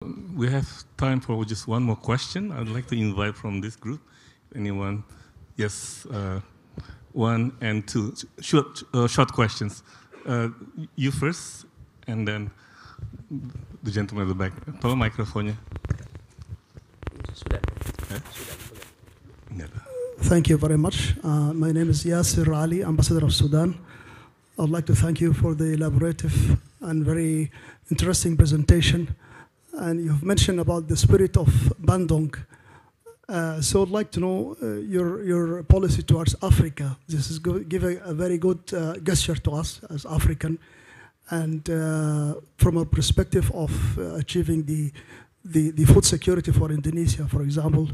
We have time for just one more question. I'd like to invite from this group, anyone. Yes, one and two short questions. You first, and then the gentleman at the back. Tolong mikrofonnya. Sudah. Thank you very much. My name is Yasir Ali, Ambassador of Sudan. I'd like to thank you for the elaborative and very interesting presentation. And you've mentioned about the spirit of Bandung. So I'd like to know your policy towards Africa. This is giving a very good gesture to us as African. And from a perspective of achieving the food security for Indonesia, for example,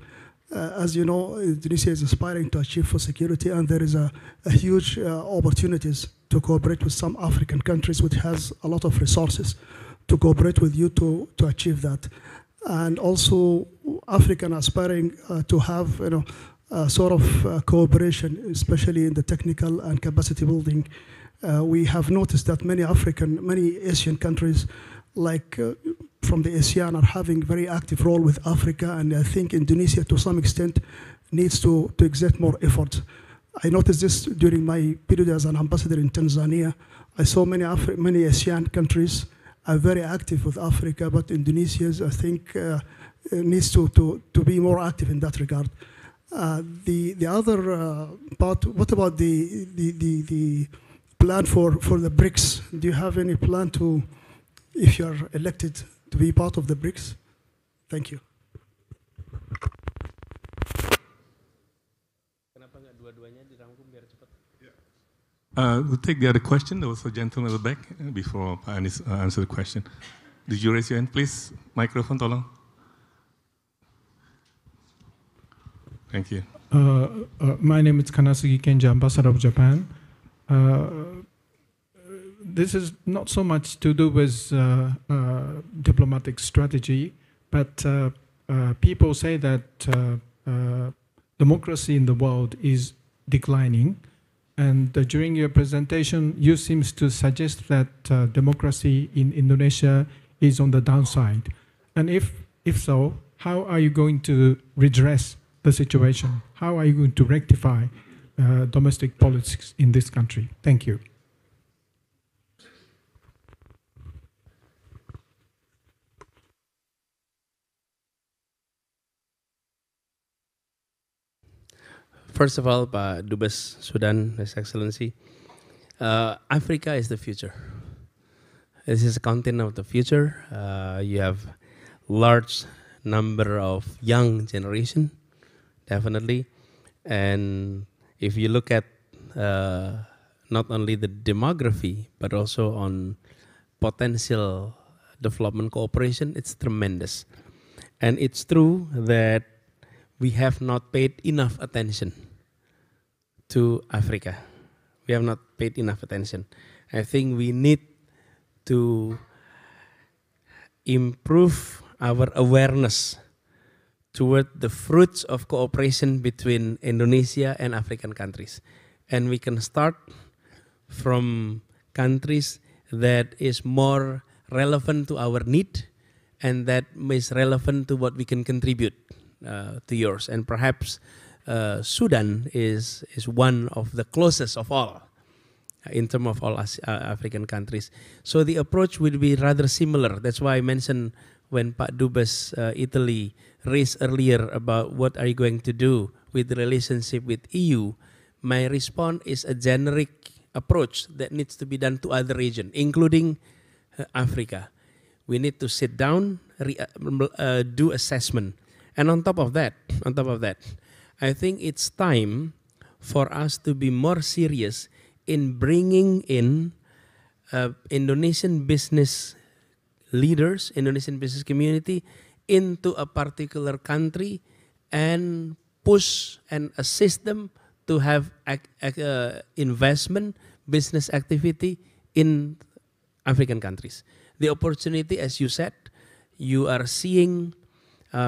as you know, Indonesia is aspiring to achieve food security, and there is a huge opportunities to cooperate with some African countries which has a lot of resources to cooperate with you to achieve that. And also African aspiring to have sort of cooperation, especially in the technical and capacity building. We have noticed that many Asian countries like from the ASEAN are having very active role with Africa, and I think Indonesia to some extent needs to exert more effort. I noticed this during my period as an ambassador in Tanzania. I saw many ASEAN countries are very active with Africa, but Indonesia, I think, needs to be more active in that regard. The other part, what about the plan for the BRICS? Do you have any plan to, if you are elected, to be part of the BRICS? Thank you. We'll take the other question. There was a gentleman at the back before I answer the question. Did you raise your hand, please? Microphone, tolong. Thank you. My name is Kanasugi Kenji, Ambassador of Japan. This is not so much to do with diplomatic strategy, but people say that democracy in the world is declining. And during your presentation, you seem to suggest that democracy in Indonesia is on the downside. And if so, how are you going to redress the situation? How are you going to rectify domestic politics in this country? Thank you. First of all, Pak Dubes Sudan, His Excellency, Africa is the future. This is a continent of the future. You have large number of young generation, definitely. And if you look at not only the demography, but also on potential development cooperation, it's tremendous. And it's true that we have not paid enough attention to Africa. We have not paid enough attention. I think we need to improve our awareness toward the fruits of cooperation between Indonesia and African countries. And we can start from countries that is more relevant to our need and that is relevant to what we can contribute to yours. And perhaps Sudan is one of the closest of all in terms of all African countries. So the approach will be rather similar. That's why I mentioned when Pak Dubes Italy raised earlier about what are you going to do with the relationship with EU, my response is a generic approach that needs to be done to other regions, including Africa. We need to sit down, do assessment. And on top of that, I think it's time for us to be more serious in bringing in Indonesian business leaders, Indonesian business community into a particular country and push and assist them to have investment, business activity in African countries. The opportunity, as you said, you are seeing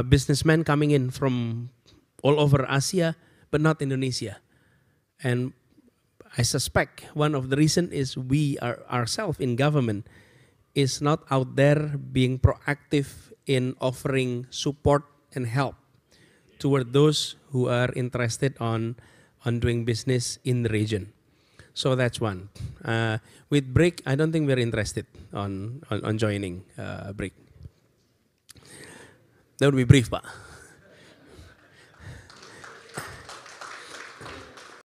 businessmen coming in from all over Asia, but not Indonesia. And I suspect one of the reasons is we are ourselves in government is not out there being proactive in offering support and help toward those who are interested on doing business in the region. So that's one. With BRIC, I don't think we're interested on joining BRIC. That would be brief, Pak.